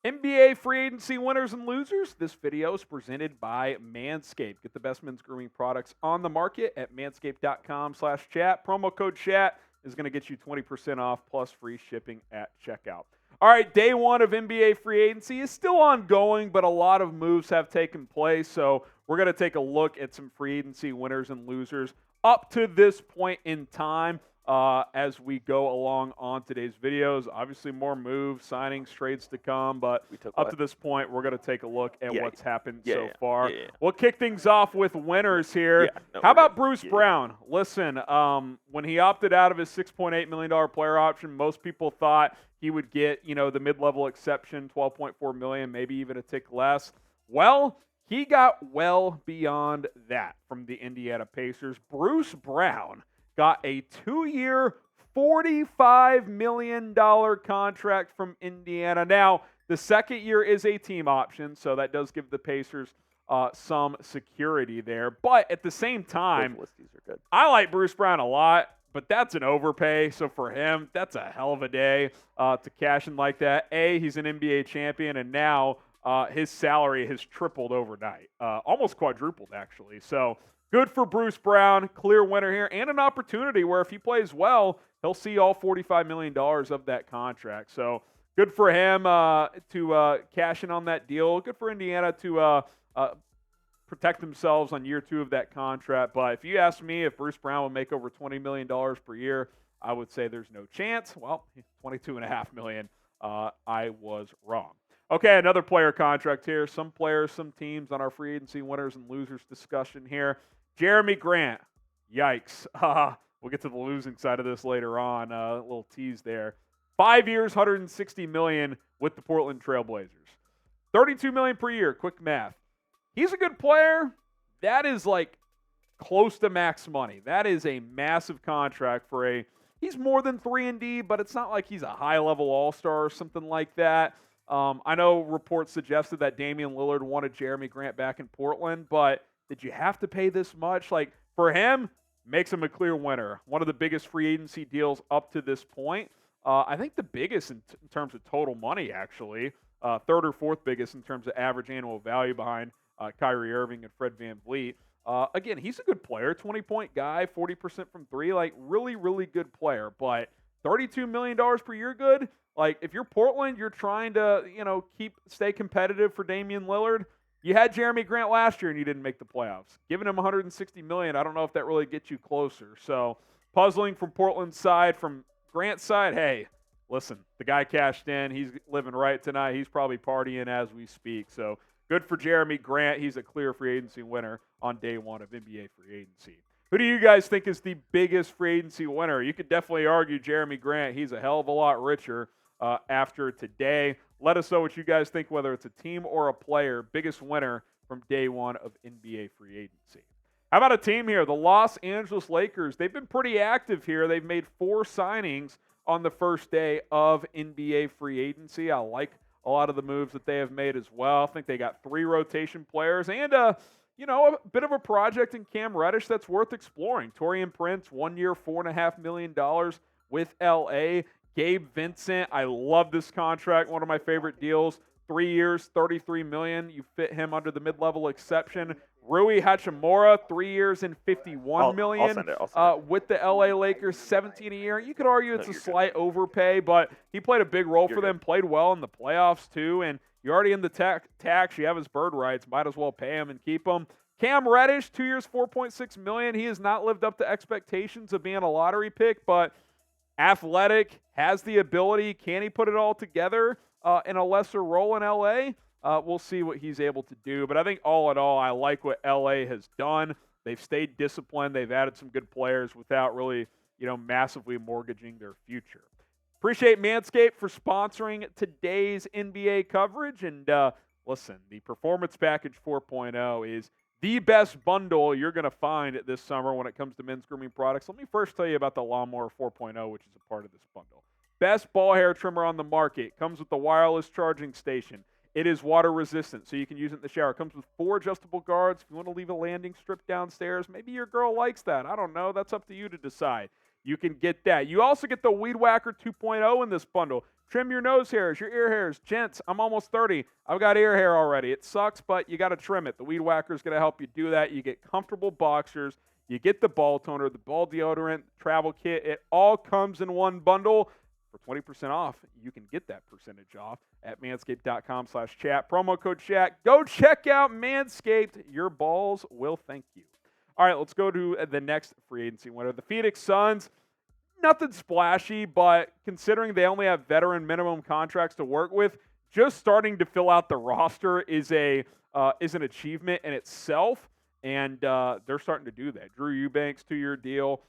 NBA free agency winners and losers. This video is presented by Manscaped. Get the best men's grooming products on the market at manscaped.com/chat. Promo code chat is going to get you 20% off plus free shipping at checkout. All right, day one of NBA free agency is still ongoing, but a lot of moves have taken place. So we're going to take a look at some free agency winners and losers up to this point in time. As we go along on today's videos. Obviously, more moves, signings, trades to come, but up to this point, we're going to take a look at what's happened so far. We'll kick things off with winners here. How about Bruce Brown? Listen, when he opted out of his $6.8 million player option, most people thought he would get, the mid-level exception, $12.4 million, maybe even a tick less. Well, he got well beyond that from the Indiana Pacers. Bruce Brown got a 2-year, $45 million contract from Indiana. Now, the second year is a team option, so that does give the Pacers some security there. But at the same time, I like Bruce Brown a lot, but that's an overpay. So for him, that's a hell of a day to cash in like that. He's an NBA champion, and now his salary has tripled overnight, almost quadrupled, actually. So good for Bruce Brown, clear winner here, and an opportunity where if he plays well, he'll see all $45 million of that contract. So good for him to cash in on that deal. Good for Indiana to protect themselves on year 2 of that contract. But if you ask me if Bruce Brown would make over $20 million per year, I would say there's no chance. Well, $22.5 million. I was wrong. Okay, another player contract here. Some players, some teams on our free agency winners and losers discussion here. Jerami Grant, yikes. We'll get to the losing side of this later on. A little tease there. 5 years, $160 million with the Portland Trailblazers. $32 million per year, quick math. He's a good player. That is like close to max money. That is a massive contract for he's more than 3-and-D, but it's not like he's a high-level all-star or something like that. I know reports suggested that Damian Lillard wanted Jerami Grant back in Portland, but did you have to pay this much? Like, for him, makes him a clear winner. One of the biggest free agency deals up to this point. I think the biggest in terms of total money, actually. Third or fourth biggest in terms of average annual value behind Kyrie Irving and Fred VanVleet. Again, he's a good player, 20-point guy, 40% from three. Like, really, really good player. But $32 million per year good? Like, if you're Portland, you're trying to, stay competitive for Damian Lillard. You had Jerami Grant last year and you didn't make the playoffs. Giving him $160 million, I don't know if that really gets you closer. So, puzzling from Portland's side. From Grant's side, hey, listen, the guy cashed in. He's living right tonight. He's probably partying as we speak. So, good for Jerami Grant. He's a clear free agency winner on day one of NBA free agency. Who do you guys think is the biggest free agency winner? You could definitely argue Jerami Grant. He's a hell of a lot richer after today. Let us know what you guys think, whether it's a team or a player. Biggest winner from day one of NBA free agency. How about a team here? The Los Angeles Lakers. They've been pretty active here. They've made 4 signings on the first day of NBA free agency. I like a lot of the moves that they have made as well. I think they got 3 rotation players and a bit of a project in Cam Reddish that's worth exploring. Taurean Prince, 1 year, $4.5 million with LA. Gabe Vincent, I love this contract. One of my favorite deals. 3 years, $33 million. You fit him under the mid-level exception. Rui Hachimura, 3 years and $51 million. I'll send it. With the LA Lakers, $17 a year. You could argue it's a slight overpay, but he played a big role for them. Played well in the playoffs too. And you're already in the tax. You have his bird rights. Might as well pay him and keep him. Cam Reddish, 2 years, $4.6 million. He has not lived up to expectations of being a lottery pick, but athletic, has the ability. Can he put it all together in a lesser role in LA? We'll see what he's able to do. But I think all in all, I like what LA has done. They've stayed disciplined. They've added some good players without really, massively mortgaging their future. Appreciate Manscaped for sponsoring today's NBA coverage. And listen, the Performance Package 4.0 is the best bundle you're going to find this summer when it comes to men's grooming products. Let me first tell you about the Lawnmower 4.0, which is a part of this bundle. Best ball hair trimmer on the market. Comes with the wireless charging station. It is water resistant, so you can use it in the shower. It comes with 4 adjustable guards. If you want to leave a landing strip downstairs, maybe your girl likes that. I don't know. That's up to you to decide. You can get that. You also get the Weed Whacker 2.0 in this bundle. Trim your nose hairs, your ear hairs. Gents, I'm almost 30. I've got ear hair already. It sucks, but you got to trim it. The Weed Whacker is going to help you do that. You get comfortable boxers. You get the ball toner, the ball deodorant, travel kit. It all comes in one bundle. For 20% off, you can get that percentage off at manscaped.com/chat. Promo code chat. Go check out Manscaped. Your balls will thank you. All right, let's go to the next free agency winner. The Phoenix Suns. Nothing splashy, but considering they only have veteran minimum contracts to work with, just starting to fill out the roster is an achievement in itself, and they're starting to do that. Drew Eubanks, 2-year deal.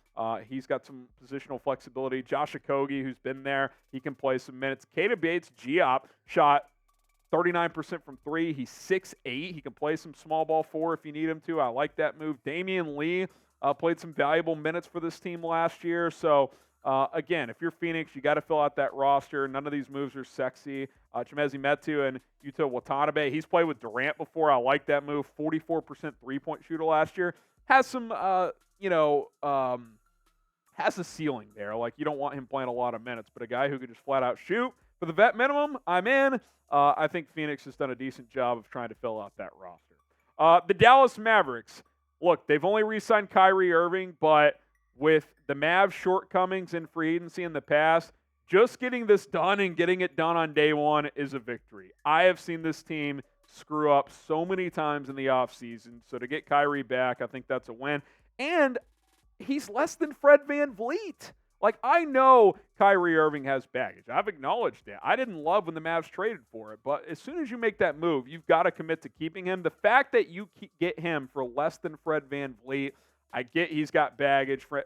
He's got some positional flexibility. Josh Okogie, who's been there, he can play some minutes. Keita Bates, Giop, shot 39% from 3. He's 6'8". He can play some small ball 4 if you need him to. I like that move. Damian Lee played some valuable minutes for this team last year. So, again, if you're Phoenix, you got to fill out that roster. None of these moves are sexy. Chimezie Metu and Yuta Watanabe, he's played with Durant before. I like that move. 44% three-point shooter last year. Has some, has a ceiling there. Like, you don't want him playing a lot of minutes, but a guy who could just flat out shoot for the vet minimum, I'm in. I think Phoenix has done a decent job of trying to fill out that roster. The Dallas Mavericks. Look, they've only re-signed Kyrie Irving, but with the Mavs' shortcomings in free agency in the past, just getting this done and getting it done on day one is a victory. I have seen this team screw up so many times in the offseason, so to get Kyrie back, I think that's a win. And he's less than Fred VanVleet. Like, I know Kyrie Irving has baggage. I've acknowledged that. I didn't love when the Mavs traded for it, but as soon as you make that move, you've got to commit to keeping him. The fact that you get him for less than Fred VanVleet, I get he's got baggage. Fred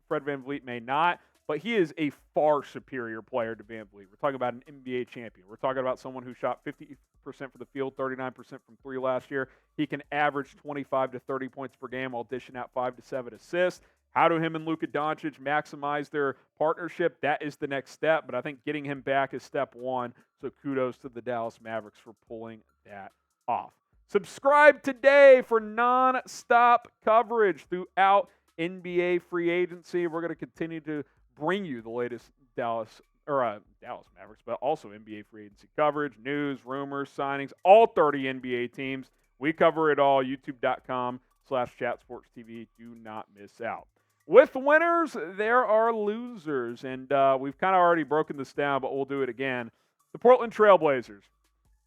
VanVleet may not, but he is a far superior player to VanVleet. We're talking about an NBA champion. We're talking about someone who shot 50% from the field, 39% from 3 last year. He can average 25 to 30 points per game while dishing out 5 to 7 assists. How do him and Luka Doncic maximize their partnership? That is the next step, but I think getting him back is step one, so kudos to the Dallas Mavericks for pulling that off. Subscribe today for non-stop coverage throughout NBA free agency. We're going to continue to bring you the latest Dallas Mavericks, but also NBA free agency coverage, news, rumors, signings, all 30 NBA teams. We cover it all, youtube.com/chatsportstv. Do not miss out. With winners, there are losers, and we've kind of already broken this down, but we'll do it again. The Portland Trailblazers.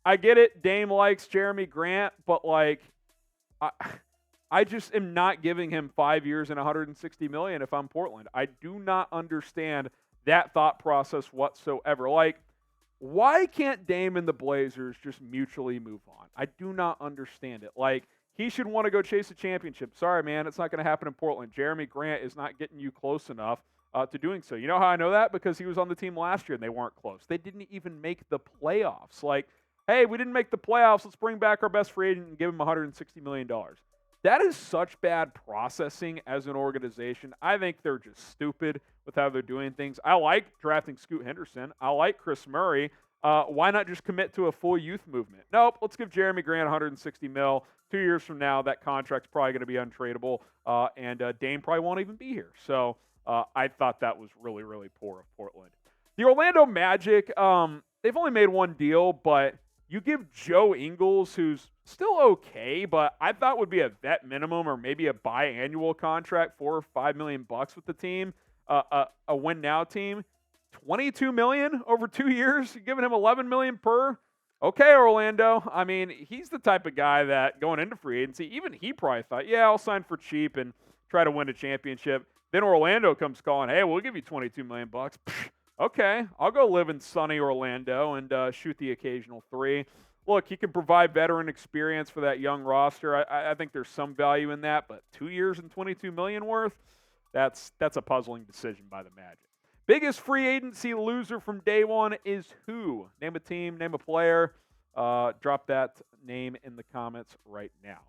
I get it, Dame likes Jerami Grant, but I just am not giving him 5 years and $160 million if I'm Portland. I do not understand that thought process whatsoever. Like, why can't Dame and the Blazers just mutually move on? I do not understand it. Like, he should want to go chase a championship. Sorry, man, it's not going to happen in Portland. Jerami Grant is not getting you close enough to doing so. You know how I know that? Because he was on the team last year and they weren't close. They didn't even make the playoffs. Like, hey, we didn't make the playoffs. Let's bring back our best free agent and give him $160 million. That is such bad processing as an organization. I think they're just stupid with how they're doing things. I like drafting Scoot Henderson. I like Chris Murray. Why not just commit to a full youth movement? Nope, let's give Jerami Grant $160 million. 2 years from now, that contract's probably going to be untradeable, and Dame probably won't even be here. So I thought that was really, really poor of Portland. The Orlando Magic, they've only made one deal, but you give Joe Ingles, who's still okay, but I thought would be a vet minimum or maybe a biannual contract, $4 or $5 million with the team, a win now team, $22 million over 2 years. You're giving him $11 million per. Okay, Orlando. I mean, he's the type of guy that going into free agency, even he probably thought, yeah, I'll sign for cheap and try to win a championship. Then Orlando comes calling, hey, we'll give you $22 million. Okay, I'll go live in sunny Orlando and shoot the occasional 3. Look, he can provide veteran experience for that young roster. I think there's some value in that, but 2 years and $22 million worth, that's a puzzling decision by the Magic. Biggest free agency loser from day one is who? Name a team, name a player. Drop that name in the comments right now.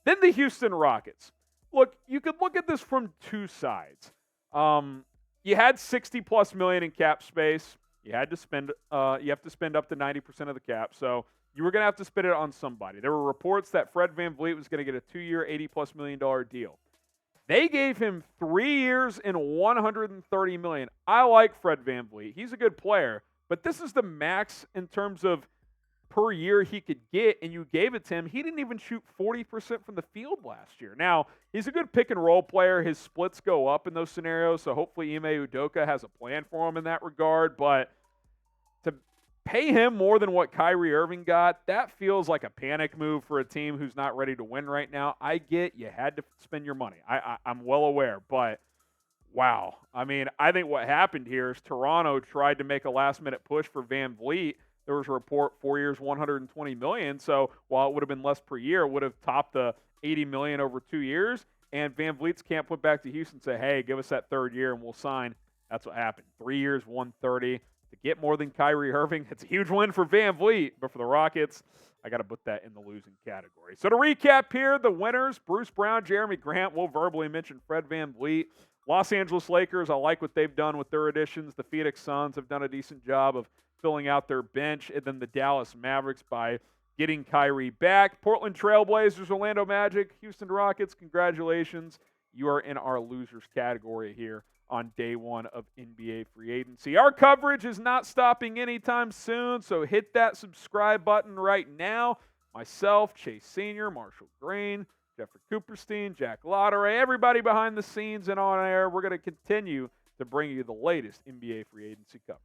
Then the Houston Rockets. Look, you could look at this from two sides. You had $60+ million in cap space. You have to spend up to 90% of the cap. So you were going to have to spend it on somebody. There were reports that Fred VanVleet was going to get a 2-year, $80+ million deal. They gave him 3 years and $130 million. I like Fred VanVleet. He's a good player, but this is the max in terms of per year he could get, and you gave it to him. He didn't even shoot 40% from the field last year. Now, he's a good pick and roll player. His splits go up in those scenarios, so hopefully Ime Udoka has a plan for him in that regard, but to pay him more than what Kyrie Irving got, that feels like a panic move for a team who's not ready to win right now. I get you had to spend your money. I'm well aware, but wow. I mean, I think what happened here is Toronto tried to make a last-minute push for VanVleet. There was a report 4 years, $120 million. So while it would have been less per year, it would have topped the $80 million over 2 years. And VanVleet's camp went back to Houston and said, hey, give us that third year and we'll sign. That's what happened. 3 years, $130. To get more than Kyrie Irving, it's a huge win for VanVleet. But for the Rockets, I got to put that in the losing category. So to recap here, the winners, Bruce Brown, Jerami Grant. We'll verbally mention Fred VanVleet. Los Angeles Lakers, I like what they've done with their additions. The Phoenix Suns have done a decent job of filling out their bench. And then the Dallas Mavericks by getting Kyrie back. Portland Trailblazers, Orlando Magic, Houston Rockets, congratulations. You are in our losers category here on day one of NBA free agency. Our coverage is not stopping anytime soon, so hit that subscribe button right now. Myself, Chase Sr., Marshall Green, Jeffrey Cooperstein, Jack Lotteray, everybody behind the scenes and on air, we're going to continue to bring you the latest NBA free agency coverage.